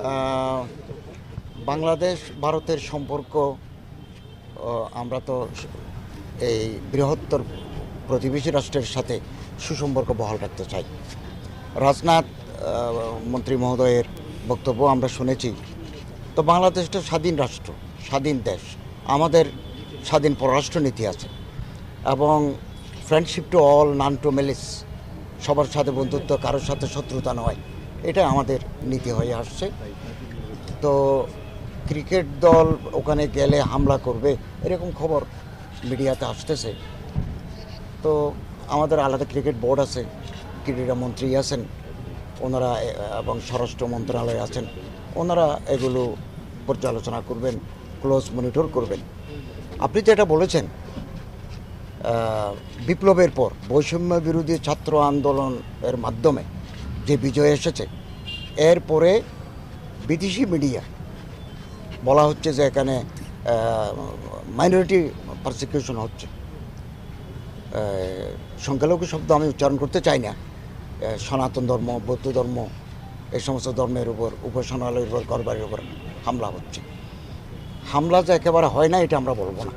আহ, বাংলাদেশ ভারতের সম্পর্ক আমরা তো এই বৃহত্তর প্রতিবেশী রাষ্ট্রের সাথে সুসম্পর্ক বহাল রাখতে চাই। রাজনাথ মন্ত্রী মহোদয়ের বক্তব্য আমরা শুনেছি। তো বাংলাদেশটা স্বাধীন রাষ্ট্র, স্বাধীন দেশ, আমাদের স্বাধীন পররাষ্ট্রনীতি আছে এবং friendship to all, none to malice, সবার সাথে বন্ধুত্ব, কারোর সাথে শত্রুতা নয়, এটা আমাদের নীতি হয়ে আসছে। তো ক্রিকেট দল ওখানে গেলে হামলা করবে এরকম খবর মিডিয়াতে আসতেছে। তো আমাদের আলাদা ক্রিকেট বোর্ড আছে, ক্রীড়া মন্ত্রী আছেন ওনারা এবং স্বরাষ্ট্র মন্ত্রণালয় আছেন, ওনারা এগুলো পর্যালোচনা করবেন, ক্লোজ মনিটর করবেন। আপনি যেটা বলেছেন, বিপ্লবের পর বৈষম্য বিরোধী ছাত্র আন্দোলনের মাধ্যমে যে বিজয় এসেছে, এরপরে বিদেশি মিডিয়া বলা হচ্ছে যে এখানে মাইনরিটি পারসিকিউশন হচ্ছে। সংখ্যালঘু শব্দ আমি উচ্চারণ করতে চাই না। সনাতন ধর্ম, বৌদ্ধ ধর্ম, এই সমস্ত ধর্মের উপর, উপাসনালয়ের উপর, ঘরবাড়ির উপর হামলা হচ্ছে। হামলা যে একেবারে হয় না এটা আমরা বলবো না,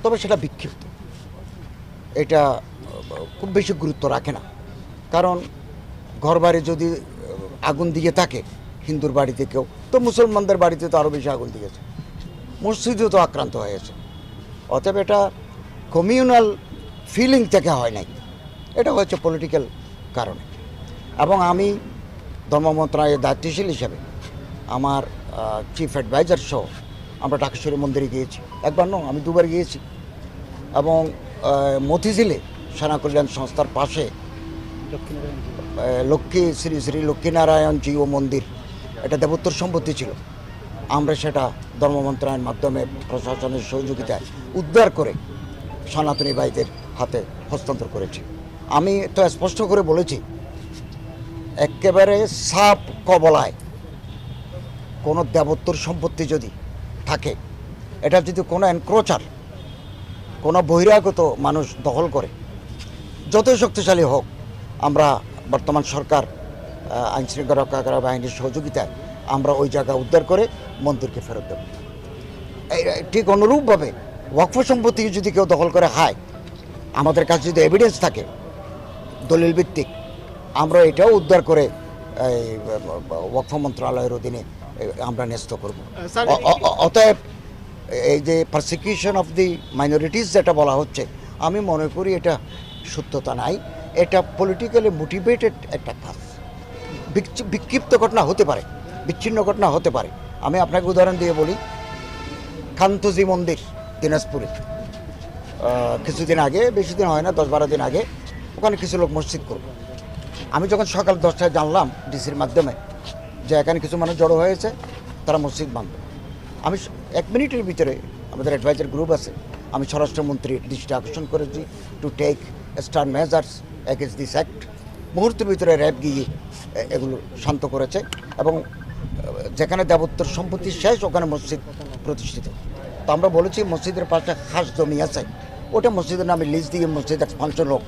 তবে সেটা বিক্ষিপ্ত, এটা খুব বেশি গুরুত্ব রাখে না। কারণ ঘরবাড়ি যদি আগুন দিয়ে থাকে হিন্দুর বাড়িতে কেউ, তো মুসলমানদের বাড়িতে তো আরও বেশি আগুন দিয়েছে, মসজিদেও তো আক্রান্ত হয়েছে। অতএব এটা কমিউনাল ফিলিং থেকে হয় নাই, এটা হচ্ছে পলিটিক্যাল কারণে। এবং আমি ধর্ম মন্ত্রণালয়ের দায়িত্বশীল হিসেবে আমার চিফ অ্যাডভাইজার সহ আমরা ঢাকেশ্বরী মন্দিরে গিয়েছি, একবার নয় আমি দুবার গিয়েছি। এবং মতিঝিলে সেনা কল্যাণ সংস্থার পাশে শ্রী শ্রী লক্ষ্মীনারায়ণ জিও মন্দির, এটা দেবোত্তর সম্পত্তি ছিল, আমরা সেটা ধর্ম মন্ত্রণালয়ের মাধ্যমে প্রশাসনের সহযোগিতায় উদ্ধার করে সনাতনী ভাইদের হাতে হস্তান্তর করেছি। আমি তো স্পষ্ট করে বলেছি, একেবারে সাপ কবলায় কোনো দেবোত্তর সম্পত্তি যদি থাকে, এটা যদি কোনো এনক্রোচার, কোনো বহিরাগত মানুষ দখল করে, যতই শক্তিশালী হোক, আমরা বর্তমান সরকার আইনশৃঙ্খলা রক্ষাকারী বাহিনীর সহযোগিতায় আমরা ওই জায়গা উদ্ধার করে মন্দিরকে ফেরত দেব। ঠিক অনুরূপভাবে ওয়াকফ সম্পত্তি যদি কেউ দখল করে খায়, আমাদের কাছে যদি এভিডেন্স থাকে দলিল ভিত্তিক, আমরা এটাও উদ্ধার করে এই ওয়াকফ মন্ত্রণালয়ের অধীনে আমরা ন্যস্ত করব। অতএব এই যে পারসিকিউশন অফ দি মাইনরিটিস যেটা বলা হচ্ছে, আমি মনে করি এটা সত্যতা নাই, এটা পলিটিক্যালি মোটিভেটেড একটা কাজ। বিক্ষিপ্ত ঘটনা হতে পারে, বিচ্ছিন্ন ঘটনা হতে পারে। আমি আপনাকে উদাহরণ দিয়ে বলি, খানতুজি মন্দির দিনাজপুরে কিছুদিন আগে, বেশি দিন হয় না, 10-12 দিন আগে, ওখানে কিছু লোক মসজিদ করবে। আমি যখন সকাল 10টায় জানলাম ডিসির মাধ্যমে যে এখানে কিছু মানুষ জড়ো হয়েছে, তারা মসজিদ বাঁধবে, আমি 1 মিনিটের ভিতরে, আমাদের অ্যাডভাইজার গ্রুপ আছে, আমি স্বরাষ্ট্রমন্ত্রীর দৃষ্টি আকর্ষণ করেছি to take stern measures against this act. মুহূর্তের ভিতরে র্যাব গিয়ে এগুলো শান্ত করেছে এবং যেখানে দেবোত্তর সম্পত্তি শেষ ওখানে মসজিদ প্রতিষ্ঠিত। তো আমরা বলেছি মসজিদের পাশে খাস জমি আছে, ওটা মসজিদের নামে লিজ দিয়ে মসজিদ এক্সপানশন হোক,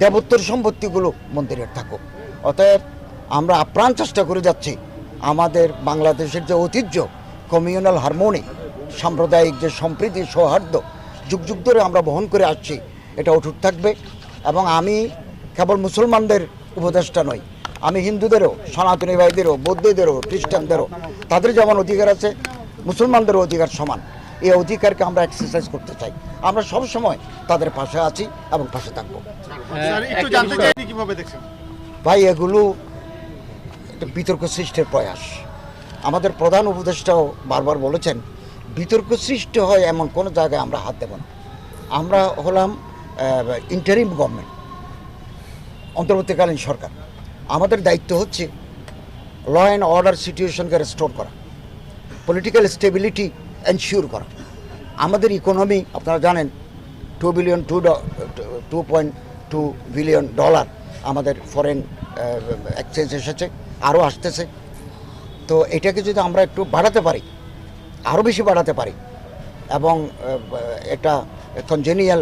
দেবোত্তর সম্পত্তিগুলো মন্দিরের থাকুক। অতএব আমরা আপ্রাণ চেষ্টা করে যাচ্ছি আমাদের বাংলাদেশের যে ঐতিহ্য, কমিউনাল হারমোনি, সাম্প্রদায়িক যে সম্প্রীতি, সৌহার্দ্য যুগ যুগ ধরে আমরা বহন করে আসছি, এটা অটুট থাকবে। এবং আমি কেবল মুসলমানদের উপদেষ্টা নই, আমি হিন্দুদেরও, সনাতনী ভাইদেরও, বৌদ্ধদেরও, খ্রিস্টানদেরও, তাদের যেমন অধিকার আছে মুসলমানদেরও অধিকার সমান। এই অধিকারকে আমরা এক্সারসাইজ করতে চাই। আমরা সব সময় তাদের পাশে আছি এবং পাশে থাকবো। ভাই, এগুলো একটা বিতর্ক সৃষ্টির প্রয়াস। আমাদের প্রধান উপদেষ্টাও বারবার বলেছেন, বিতর্ক সৃষ্টি হয় এমন কোনো জায়গায় আমরা হাত দেব না। আমরা হলাম ইন্টারিম গভর্নমেন্ট, অন্তর্বর্তীকালীন সরকার। আমাদের দায়িত্ব হচ্ছে ল অ্যান্ড অর্ডার সিচুয়েশনকে রেস্টোর করা, পলিটিক্যাল স্টেবিলিটি এনশিওর করা। আমাদের ইকোনমি আপনারা জানেন, 2.2 বিলিয়ন ডলার আমাদের ফরেন এক্সচেঞ্জ এসেছে, আরও আসতেছে। তো এটাকে যদি আমরা একটু বাড়াতে পারি, আরও বেশি বাড়াতে পারি, এবং একটা কনজেনিয়াল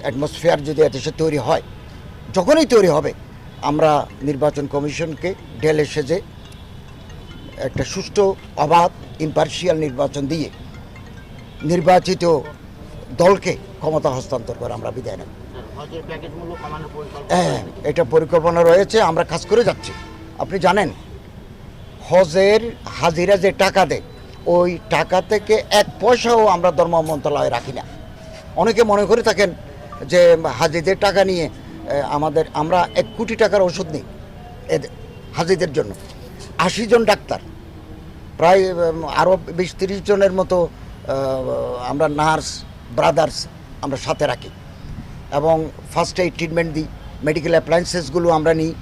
অ্যাটমসফিয়ার যদি দেশে তৈরি হয়, যখনই তৈরি হবে, আমরা নির্বাচন কমিশনকে ঢেলে সেজে একটা সুষ্ঠু অবাধ ইম্পার্শিয়াল নির্বাচন দিয়ে নির্বাচিত দলকে ক্ষমতা হস্তান্তর করে আমরা বিদায় নেব। হ্যাঁ, এটা পরিকল্পনা রয়েছে, আমরা কাজ করে যাচ্ছি। আপনি জানেন হজের হাজিরা যে টাকা দেয় ওই টাকা থেকে 1 পয়সাও আমরা ধর্ম মন্ত্রণালয়ে রাখি না। অনেকে মনে করে থাকেন যে হাজিদের টাকা নিয়ে আমরা 1 কোটি টাকার ওষুধ নিই হাজিদের জন্য। 80 জন ডাক্তার, প্রায় আরও 20-30 জনের মতো আমরা নার্স ব্রাদার্স আমরা সাথে রাখি এবং ফার্স্ট এইড ট্রিটমেন্ট দিই। মেডিকেল অ্যাপ্লায়েন্সেসগুলো আমরা নিই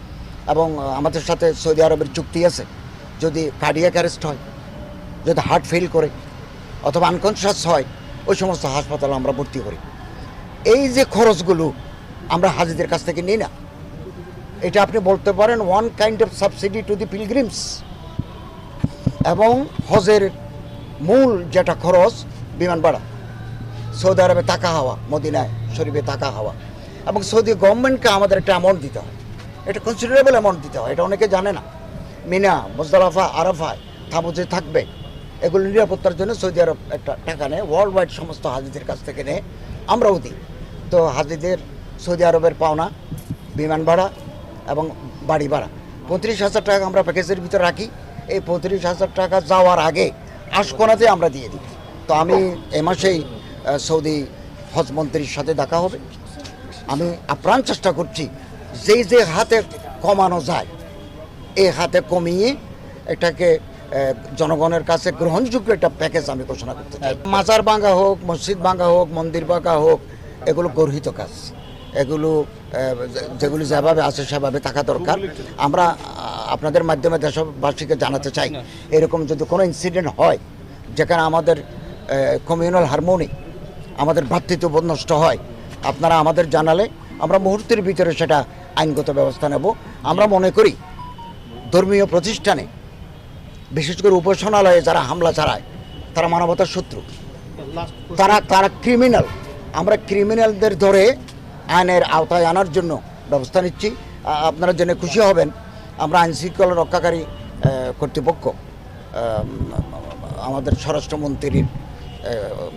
এবং আমাদের সাথে সৌদি আরবের চুক্তি আছে, যদি কার্ডিয়াক অ্যারেস্ট হয়, যদি হার্ট ফেল করে অথবা আনকনশাস হয়, ওই সমস্ত হাসপাতালে আমরা ভর্তি করি। এই যে খরচগুলো আমরা হাজিদের কাছ থেকে নিই না, এটা আপনি বলতে পারেন one kind of subsidy to the pilgrims. এবং হজের মূল যেটা খরচ বিমান ভাড়া, সৌদি আরবে থাকা হওয়া, মদিনায় শরীফে থাকা হওয়া, এবং সৌদি গভর্নমেন্টকে আমাদের একটা অ্যামাউন্ট দিতে হয়, এটা কনসিডারেবল অ্যামাউন্ট দিতে হয়। এটা অনেকে জানে না। মিনা, মুজদালিফা, আরাফায় তাঁবুতে থাকবে, এগুলো নিরাপত্তার জন্য সৌদি আরব একটা টাকা নেয়, ওয়ার্ল্ড ওয়াইড সমস্ত হাজিদের কাছ থেকে নেয়, আমরাও দিই। তো হাজিদের সৌদি আরবের পাওনা বিমান ভাড়া এবং বাড়ি ভাড়া 35,000 টাকা আমরা প্যাকেজের ভিতরে রাখি। এই 35,000 টাকা যাওয়ার আগে আশকোনাতে আমরা দিয়ে দিই। তো আমি এ মাসেই সৌদি হজ মন্ত্রীর সাথে দেখা হবে। আমি আপ্রাণ চেষ্টা করছি যে হাতে কমানো যায় এই হাতে কমিয়ে এটাকে জনগণের কাছে গ্রহণযোগ্য একটা প্যাকেজ আমি ঘোষণা করতে চাই। মাজার ভাঙা হোক, মসজিদ ভাঙা হোক, মন্দির ভাঙা হোক, এগুলো গর্হিত কাজ। এগুলো যেগুলি যেভাবে আছে সেভাবে থাকা দরকার। আমরা আপনাদের মাধ্যমে দেশবাসীকে জানাতে চাই, এরকম যদি কোনো ইনসিডেন্ট হয় যেখানে আমাদের কমিউনাল হারমোনি, আমাদের ভ্রাতৃত্ববোধ নষ্ট হয়, আপনারা আমাদের জানালে আমরা মুহূর্তের ভিতরে সেটা আইনগত ব্যবস্থা নেব। আমরা মনে করি ধর্মীয় প্রতিষ্ঠানে, বিশেষ করে উপাসনালয়ে যারা হামলা চালায় তারা মানবতার শত্রু, তারা ক্রিমিনাল। আমরা ক্রিমিনালদের ধরে আইনের আওতায় আনার জন্য ব্যবস্থা নিচ্ছি। আপনারা জেনে খুশি হবেন, আমরা আইনশৃঙ্খলা রক্ষাকারী কর্তৃপক্ষ আমাদের স্বরাষ্ট্রমন্ত্রীর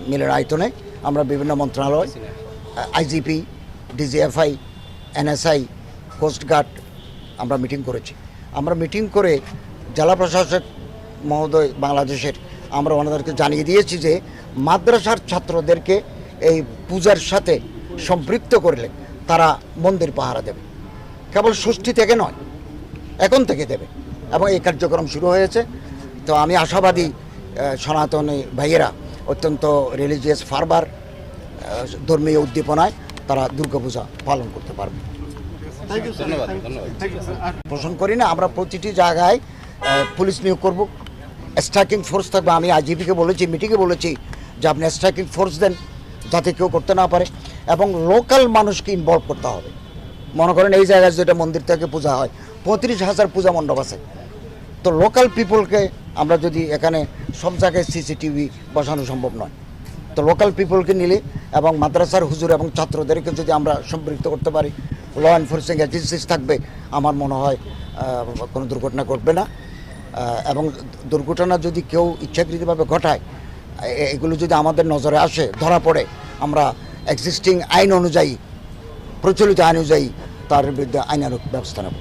মিলের আয়তনে আমরা বিভিন্ন মন্ত্রণালয়, আইজিপি, ডিজিএফআই, এনএসআই, কোস্টগার্ড আমরা মিটিং করেছি। আমরা মিটিং করে জেলা প্রশাসক মহোদয় বাংলাদেশের আমরা ওনাদেরকে জানিয়ে দিয়েছি যে মাদ্রাসার ছাত্রদেরকে এই পূজার সাথে সম্পৃক্ত করলে তারা মন্দির পাহারা দেবে, কেবল ষষ্ঠী থেকে নয়, এখন থেকে দেবে, এবং এই কার্যক্রম শুরু হয়েছে। তো আমি আশাবাদী সনাতনী ভাইয়েরা অত্যন্ত রিলিজিয়াস ফারবার, ধর্মীয় উদ্দীপনায় তারা দুর্গাপূজা পালন করতে পারবে। পোষণ করি না, আমরা প্রতিটি জায়গায় পুলিশ নিয়োগ করব, স্ট্রাইকিং ফোর্স থাকবে। আমি আইজিপিকে বলেছি, মিটিংয়ে বলেছি যে আপনি স্ট্রাইকিং ফোর্স দেন যাতে কেউ করতে না পারে, এবং লোকাল মানুষকে ইনভলভ করতে হবে। মনে করেন এই জায়গায় যেটা মন্দির থেকে পূজা হয়, 35,000 পূজা মণ্ডপ আছে, তো লোকাল পিপলকে আমরা যদি এখানে সব জায়গায় সিসিটিভি বসানো সম্ভব নয়, তো লোকাল পিপলকে নিলে এবং মাদ্রাসার হুজুর এবং ছাত্রদেরকে যদি আমরা সম্পৃক্ত করতে পারি, ল এনফোর্সিং এজেন্সিস থাকবে, আমার মনে হয় কোনো দুর্ঘটনা ঘটবে না। এবং দুর্ঘটনা যদি কেউ ইচ্ছাকৃতভাবে ঘটায়, এগুলো যদি আমাদের নজরে আসে, ধরা পড়ে, আমরা এক্সিস্টিং আইন অনুযায়ী, প্রচলিত আইন অনুযায়ী তার বিরুদ্ধে আইনানুগ ব্যবস্থা নেব।